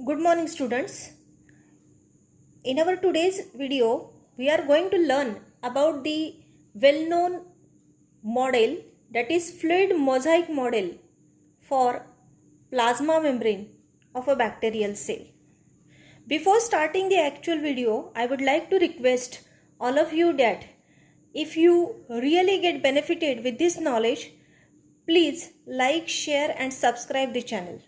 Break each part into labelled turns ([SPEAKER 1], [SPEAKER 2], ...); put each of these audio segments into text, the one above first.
[SPEAKER 1] Good morning, students. In our today's video, we are going to learn about the well-known model, that is fluid mosaic model for plasma membrane of a bacterial cell. Before starting the actual video, I would like to request all of you that if you really get benefited with this knowledge, please like, share and subscribe the channel.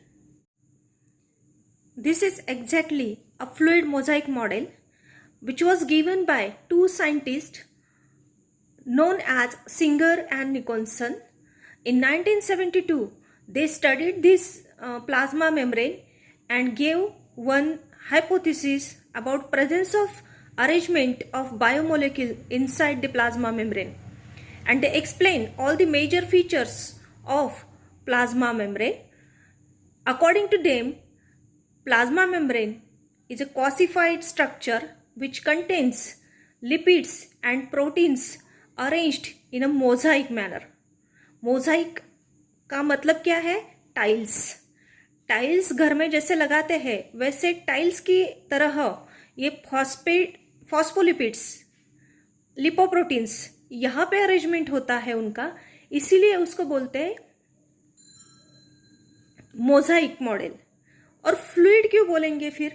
[SPEAKER 1] This is exactly a fluid mosaic model which was given by two scientists known as Singer and Nicholson. In 1972, they studied this plasma membrane and gave one hypothesis about presence of arrangement of biomolecule inside the plasma membrane, and they explain all the major features of plasma membrane. According to them, plasma membrane is a quasified structure which contains lipids and proteins arranged in a mosaic manner. Mosaic का मतलब क्या है? Tiles. Tiles घर में जैसे लगाते हैं वैसे टाइल्स की तरह ये फॉस्फोलिपिड्स, लिपोप्रोटीन्स यहाँ पे अरेंजमेंट होता है उनका, इसीलिए उसको बोलते हैं मोज़ाइक मॉडल. और फ्लूइड क्यों बोलेंगे फिर?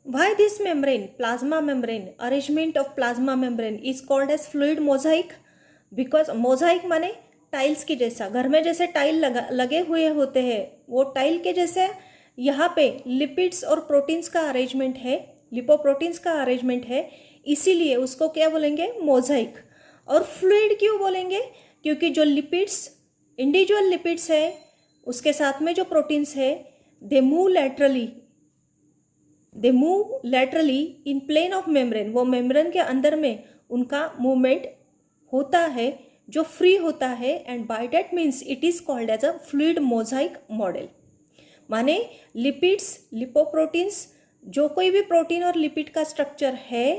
[SPEAKER 1] Why this membrane, plasma membrane, arrangement of plasma membrane is called as fluid mosaic? Because mosaic माने टाइल्स की जैसा, घर में जैसे टाइल लगे हुए होते हैं वो टाइल के जैसे यहाँ पे लिपिड्स और प्रोटीन्स का अरेंजमेंट है, लिपोप्रोटीन्स का अरेंजमेंट है, इसीलिए उसको क्या बोलेंगे? मोज़ाइक. और फ्लूइड क्यों बोलेंगे? क्योंकि जो लिपिड्स, इंडिविजुअल लिपिड्स है, उसके साथ में जो प्रोटीन्स है, they move laterally in plane of membrane. वो मेम्ब्रेन के अंदर में उनका मूवमेंट होता है जो फ्री होता है, and by that means it is called as a fluid mosaic model. माने लिपिड्स, लिपोप्रोटीन्स, जो कोई भी प्रोटीन और लिपिड का स्ट्रक्चर है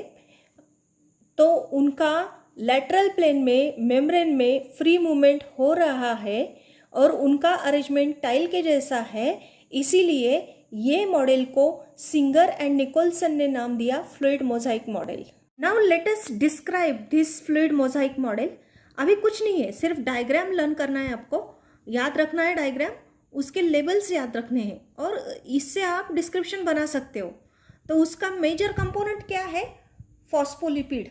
[SPEAKER 1] तो उनका लैटरल प्लेन में मेम्ब्रेन में फ्री मूवमेंट हो रहा है और उनका अरेंजमेंट टाइल के जैसा है, इसीलिए ये मॉडल को सिंगर एंड निकोलसन ने नाम दिया fluid mosaic model. Now let us describe this fluid mosaic model. अभी कुछ नहीं है, सिर्फ डायग्राम लर्न करना है, आपको याद रखना है डायग्राम, उसके लेबल्स याद रखने हैं और इससे आप डिस्क्रिप्शन बना सकते हो. तो उसका मेजर कंपोनेंट क्या है? फॉस्फोलिपिड.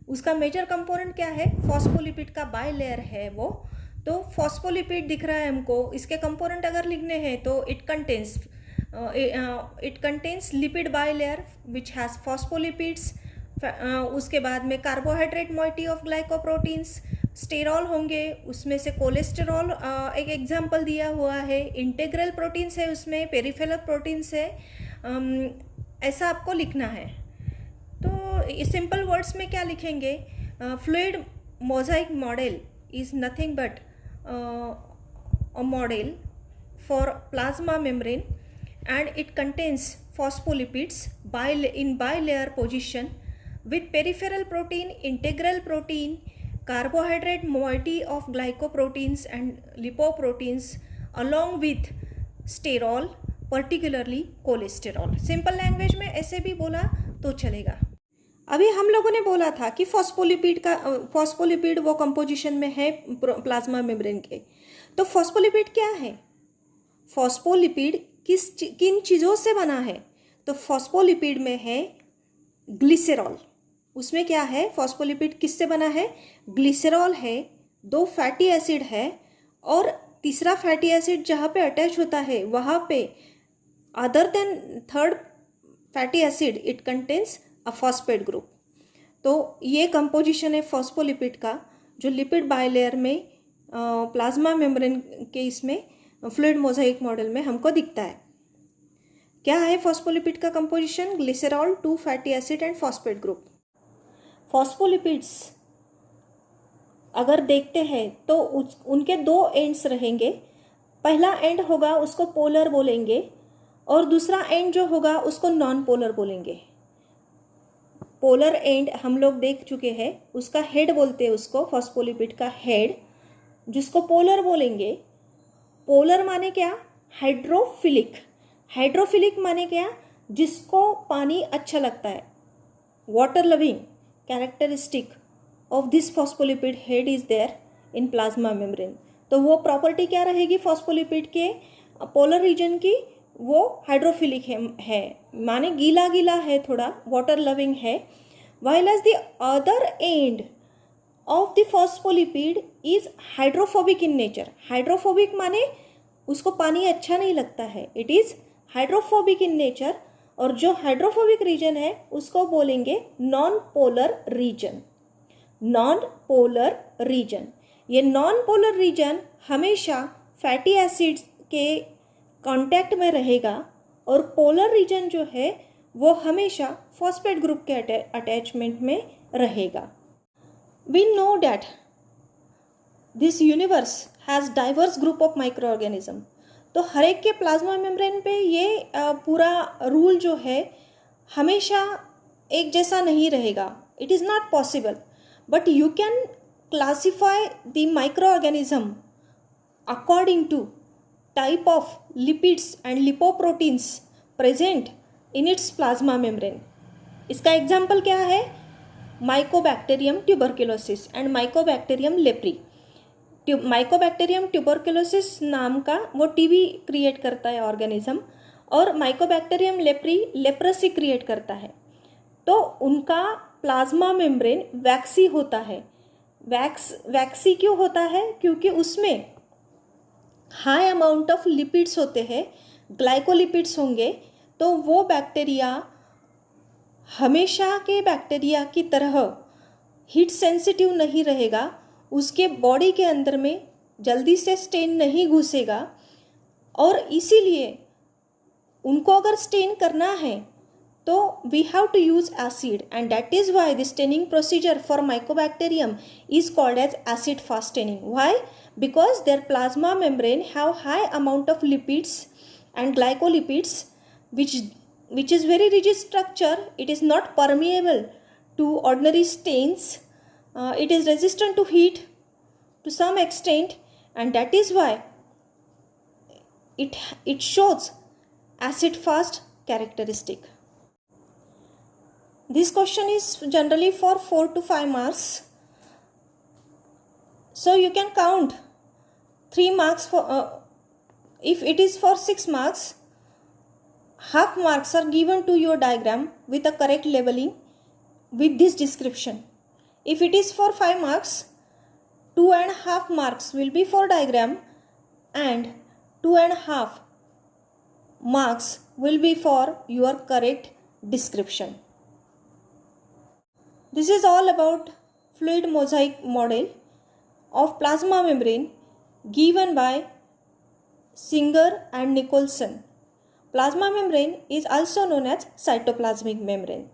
[SPEAKER 1] उसका मेजर कंपोनेंट क्या है? फॉस्फोलिपिड का बाय लेयर है वो. तो फॉस्फोलिपिड दिख रहा है हमको, इसके कंपोनेंट अगर लिखने हैं तो it contains lipid by layer which has phospholipids. उसके बाद में carbohydrate moiety of glycoproteins, sterol होंगे, उसमें से कोलेस्टेरॉल एक एग्जाम्पल दिया हुआ है, इंटेग्रल प्रोटीन्स है, उसमें पेरिफेरल प्रोटीन्स है. ऐसा आपको लिखना है. तो सिंपल वर्ड्स में क्या लिखेंगे? Fluid mosaic model is nothing but a model for plasma membrane, and it contains phospholipids in bilayer position with peripheral protein, integral protein, carbohydrate moiety of glycoproteins and lipoproteins along with sterol, particularly cholesterol. Simple language में ऐसे भी बोला तो चलेगा. अभी हम लोगों ने बोला था कि फॉस्फोलिपिड वो कंपोजिशन में है प्लाज्मा मेम्ब्रेन के. तो फॉस्फोलिपिड क्या है? फॉस्फोलिपिड किन चीज़ों से बना है? तो फॉस्फोलिपिड में है ग्लिसरॉल. उसमें क्या है? फॉस्फोलिपिड किससे बना है? ग्लिसरॉल है, 2 फैटी एसिड है, और तीसरा फैटी एसिड जहाँ पे अटैच होता है वहाँ पे other than third fatty acid it contains a phosphate group. तो ये कंपोजिशन है फॉस्फोलिपिड का, जो लिपिड बायलेयर में प्लाज्मा मेम्ब्रेन के इसमें फ्लूइड मोज़ाइक मॉडल में हमको दिखता है. क्या है फॉस्फोलिपिड का composition? Glycerol, 2 fatty acid and phosphate group. Phospholipids अगर देखते हैं तो उनके 2 एंड्स रहेंगे. पहला एंड होगा उसको पोलर बोलेंगे और दूसरा एंड जो होगा उसको नॉन पोलर बोलेंगे. पोलर एंड हम लोग देख चुके हैं, उसका हेड बोलते हैं उसको, फॉस्फोलिपिड का हेड, जिसको पोलर बोलेंगे. पोलर माने क्या? हाइड्रोफिलिक। हाइड्रोफिलिक माने क्या? जिसको पानी अच्छा लगता है। Water loving characteristic of this phospholipid head is there in plasma membrane. तो वो प्रॉपर्टी क्या रहेगी फॉस्फोलिपिड के पोलर रीजन की? वो हाइड्रोफिलिक है माने गीला गीला है, थोड़ा वाटर लविंग है। while as the other end of the phospholipid is hydrophobic in nature। Hydrophobic माने उसको पानी अच्छा नहीं लगता है, it is hydrophobic in nature. और जो हाइड्रोफोबिक रीजन है उसको बोलेंगे non polar region. Non polar region, ये नॉन पोलर रीजन हमेशा फैटी एसिड्स के कांटेक्ट में रहेगा और पोलर रीजन जो है वो हमेशा फॉस्फेट ग्रुप के अटैचमेंट में रहेगा। We know that this universe has diverse group of microorganism. तो हर एक के प्लाज्मा मेम्ब्रेन पे ये पूरा रूल जो है हमेशा एक जैसा नहीं रहेगा, it is not possible, but you can classify the microorganism according to type of lipids and lipoproteins present in its plasma membrane. इसका एग्जाम्पल क्या है? Mycobacterium tuberculosis and Mycobacterium leprae. Mycobacterium tuberculosis नाम का वो TB create करता है organism, और Mycobacterium leprae leprosy create करता है। तो उनका प्लाज्मा मेम्ब्रेन वैक्सी होता है। वैक्सी क्यों होता है? क्योंकि उसमें हाई अमाउंट ऑफ लिपिड्स होते हैं, ग्लाइकोलिपिड्स होंगे। तो वो बैक्टीरिया हमेशा के बैक्टीरिया की तरह हीट सेंसिटिव नहीं रहेगा, उसके बॉडी के अंदर में जल्दी से स्टेन नहीं घुसेगा, और इसीलिए उनको अगर स्टेन करना है तो we have to use acid, and that is why the staining procedure for Mycobacterium is called as acid fast staining. Why? Because their plasma membrane have high amount of lipids and glycolipids which is very rigid structure. It is not permeable to ordinary stains. It is resistant to heat to some extent, and that is why it shows acid fast characteristic. This question is generally for 4 to 5 marks, so you can count 3 marks for if it is for 6 marks, half marks are given to your diagram with a correct labeling with this description. If it is for 5 marks, 2.5 marks will be for diagram and 2.5 marks will be for your correct description. This is all about fluid mosaic model of plasma membrane given by Singer and Nicholson. Plasma membrane is also known as cytoplasmic membrane.